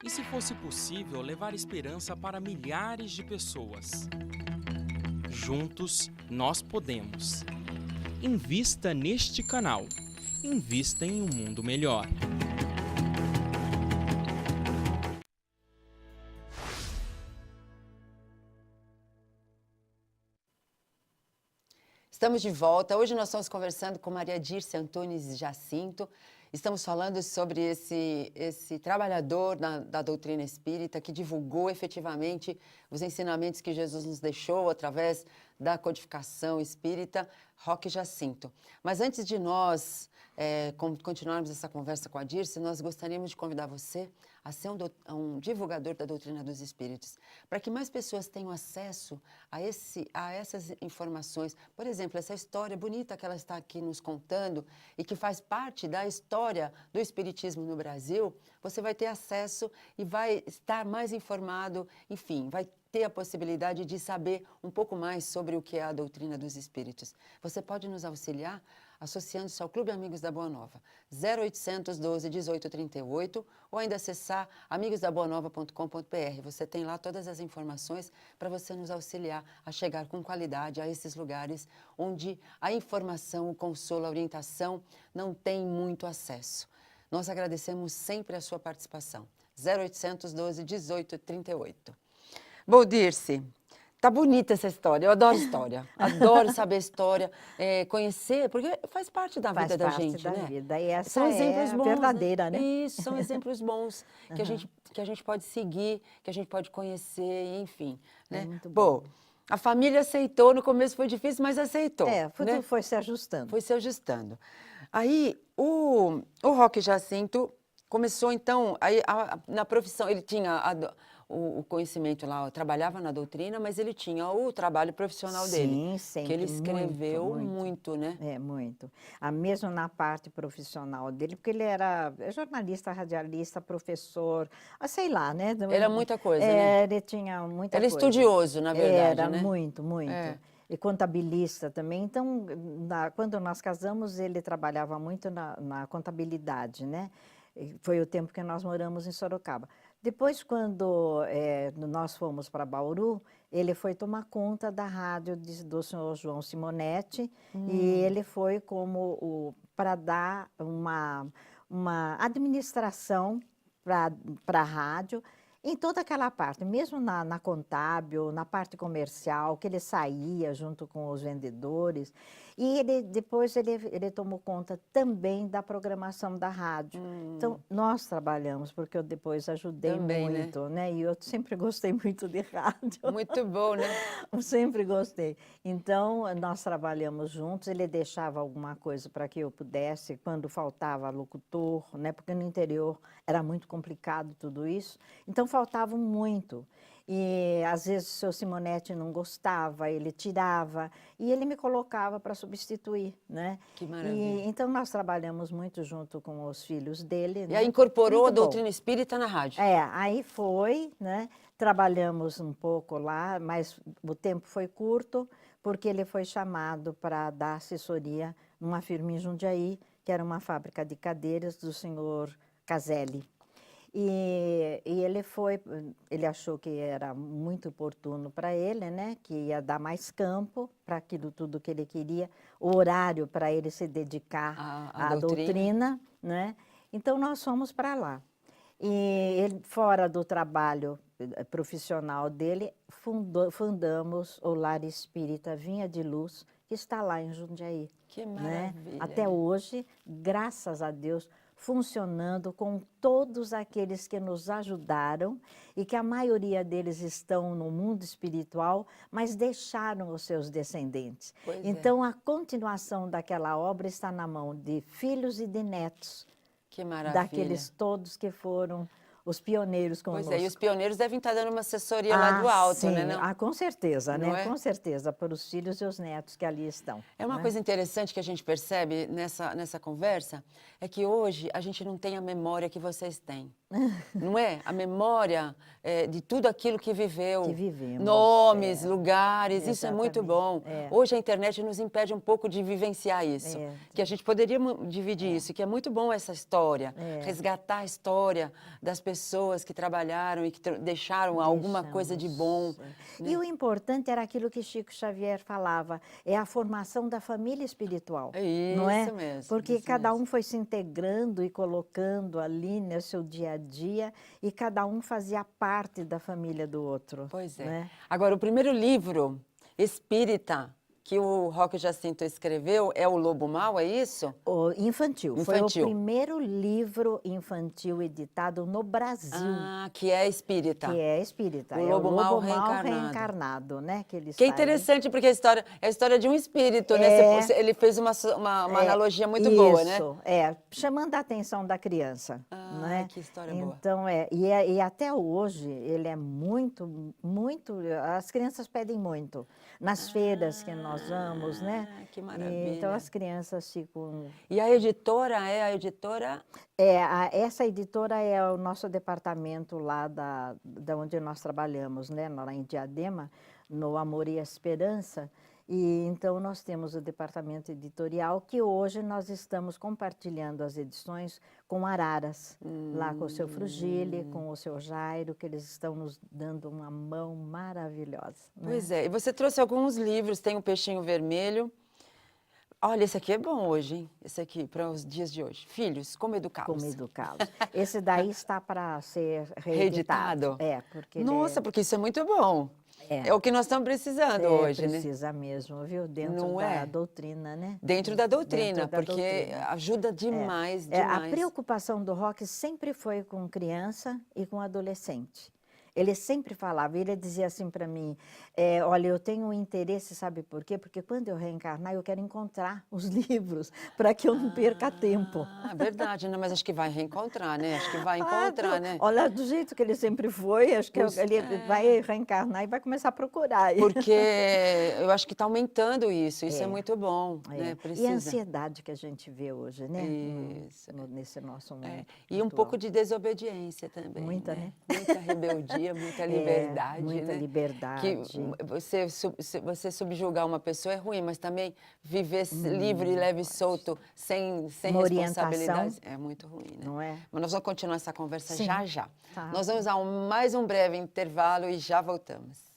E se fosse possível levar esperança para milhares de pessoas? Juntos, nós podemos. Invista neste canal. Invista em um mundo melhor. Estamos de volta. Hoje nós estamos conversando com Maria Dirce Antunes Jacinto. Estamos falando sobre esse trabalhador da doutrina espírita que divulgou efetivamente os ensinamentos que Jesus nos deixou através da codificação espírita, Roque Jacinto. Mas antes de nós continuarmos essa conversa com a Dirce, nós gostaríamos de convidar você a ser um divulgador da doutrina dos espíritos, para que mais pessoas tenham acesso a essas informações. Por exemplo, essa história bonita que ela está aqui nos contando e que faz parte da história do espiritismo no Brasil, você vai ter acesso e vai estar mais informado, enfim, vai ter a possibilidade de saber um pouco mais sobre o que é a doutrina dos espíritos. Você pode nos auxiliar associando-se ao Clube Amigos da Boa Nova, 0800 12 18 38, ou ainda acessar amigosdaboanova.com.br. Você tem lá todas as informações para você nos auxiliar a chegar com qualidade a esses lugares onde a informação, o consolo, a orientação não tem muito acesso. Nós agradecemos sempre a sua participação. 0800 12 18 38. Bom, Dirce, tá bonita essa história. Eu adoro história. Adoro saber história, conhecer, porque faz parte da vida da gente, Faz parte da né? vida. E essa São exemplos é a bons, verdadeira, né? Isso, são exemplos bons que a gente pode seguir, que a gente pode conhecer, enfim. É Né? muito bom. A família aceitou, no começo foi difícil, mas aceitou. Tudo foi se ajustando. Foi se ajustando. Aí, o Roque Jacinto começou, então, na profissão, ele tinha o conhecimento lá, trabalhava na doutrina, mas ele tinha o trabalho profissional dele. Sim, sempre. Que ele escreveu muito, né? Muito. Mesmo na parte profissional dele, porque ele era jornalista, radialista, professor, sei lá, né? Era muita coisa, né? Ele tinha muita coisa. Era estudioso, na verdade, era, né? muito. E contabilista também. Então, quando nós casamos, ele trabalhava muito na contabilidade, né? Foi o tempo que nós moramos em Sorocaba. Depois, quando nós fomos para Bauru, ele foi tomar conta da rádio do senhor João Simonetti, e ele foi para dar uma administração para a rádio, em toda aquela parte, mesmo na contábil, na parte comercial, que ele saía junto com os vendedores. E depois ele tomou conta também da programação da rádio. Então, nós trabalhamos, porque eu depois ajudei também, muito, né? E eu sempre gostei muito de rádio. Muito bom, né? Eu sempre gostei. Então, nós trabalhamos juntos, ele deixava alguma coisa para que eu pudesse, quando faltava locutor, né? Porque no interior era muito complicado tudo isso. Então, faltava muito. E, às vezes, o seu Simonetti não gostava, ele tirava, e ele me colocava para substituir, né? Que maravilha. Então, nós trabalhamos muito junto com os filhos dele. E aí incorporou muito a doutrina espírita na rádio. Aí foi, né? Trabalhamos um pouco lá, mas o tempo foi curto, porque ele foi chamado para dar assessoria numa firma em Jundiaí, que era uma fábrica de cadeiras do senhor Caselli. E ele achou que era muito oportuno para ele, né? Que ia dar mais campo para aquilo tudo que ele queria, o horário para ele se dedicar à doutrina, né? Então, nós fomos para lá. E ele, fora do trabalho profissional dele, fundamos o Lar Espírita Vinha de Luz, que está lá em Jundiaí. Que maravilha. Né? Até hoje, graças a Deus, funcionando com todos aqueles que nos ajudaram e que a maioria deles estão no mundo espiritual, mas deixaram os seus descendentes. Então, a continuação daquela obra está na mão de filhos e de netos. Que maravilha. Daqueles todos que foram os pioneiros conosco. Pois é, e os pioneiros devem estar dando uma assessoria lá do alto, sim. né? Não? Com certeza, não né? Com certeza, para os filhos e os netos que ali estão. É uma coisa interessante que a gente percebe nessa conversa, é que hoje a gente não tem a memória que vocês têm. não é? A memória de tudo aquilo que viveu. Que vivemos, Nomes, lugares, isso é muito exatamente, bom. é. Hoje a internet nos impede um pouco de vivenciar isso. É. Que a gente poderia dividir isso, que é muito bom essa história. É. Resgatar a história das pessoas que trabalharam e que deixaram alguma coisa de bom. É. E o importante era aquilo que Chico Xavier falava, é a formação da família espiritual. É não é? isso mesmo. Porque isso cada mesmo. um foi se integrando e colocando ali no seu dia a dia e cada um fazia parte da família do outro. Pois é. Né? Agora, o primeiro livro espírita que o Roque Jacinto escreveu é O Lobo Mau, é isso? O infantil. Foi o Infantil. primeiro livro infantil editado no Brasil. Ah, que é espírita. Que é espírita. O É Lobo Mau reencarnado, né? Que, ele Que é está ali. interessante, porque é a história de um espírito, né? Ele fez uma analogia muito boa, né? Isso, chamando a atenção da criança. Ah, né? que história boa. Então, e até hoje, ele é muito, as crianças pedem muito. Nas feiras que nós vamos, né? Que maravilha. Então, as crianças ficam... E a editora é a editora... Essa editora é o nosso departamento lá da onde nós trabalhamos, né? Lá em Diadema, no Amor e Esperança. E então nós temos o departamento editorial que hoje nós estamos compartilhando as edições com Araras, lá com o seu Frugile, com o seu Jairo, que eles estão nos dando uma mão maravilhosa. Né? Pois é, e você trouxe alguns livros, tem o Peixinho Vermelho. Olha, esse aqui é bom hoje, hein? Esse aqui, para os dias de hoje. Filhos, como educá-los. Como educá-los. Esse daí está para ser reeditado. Reeditado? Porque Nossa, porque isso é muito bom. É o que nós estamos precisando hoje, né? Precisa mesmo, viu? Dentro Não da doutrina, né? Dentro da doutrina, Dentro da porque doutrina. ajuda demais, A demais. preocupação do Roque sempre foi com criança e com adolescente. Ele sempre falava, ele dizia assim para mim, olha, eu tenho um interesse, sabe por quê? Porque quando eu reencarnar, eu quero encontrar os livros, para que eu não perca tempo. Ah, verdade, né? Mas acho que vai reencontrar, né? Acho que vai encontrar, né? Olha, do jeito que ele sempre foi, acho que ele vai reencarnar e vai começar a procurar. Porque eu acho que está aumentando isso é muito bom, né? E a ansiedade que a gente vê hoje, né? Isso. Nesse nosso mundo. E um pouco de desobediência também. Muita, né? Muita rebeldia, muita liberdade, muita né? liberdade. Que você subjugar uma pessoa é ruim, mas também viver livre, leve e solto, sem responsabilidade, é muito ruim, né? Não é? Mas nós vamos continuar essa conversa Sim. já. Tá. Nós vamos a mais um breve intervalo e já voltamos.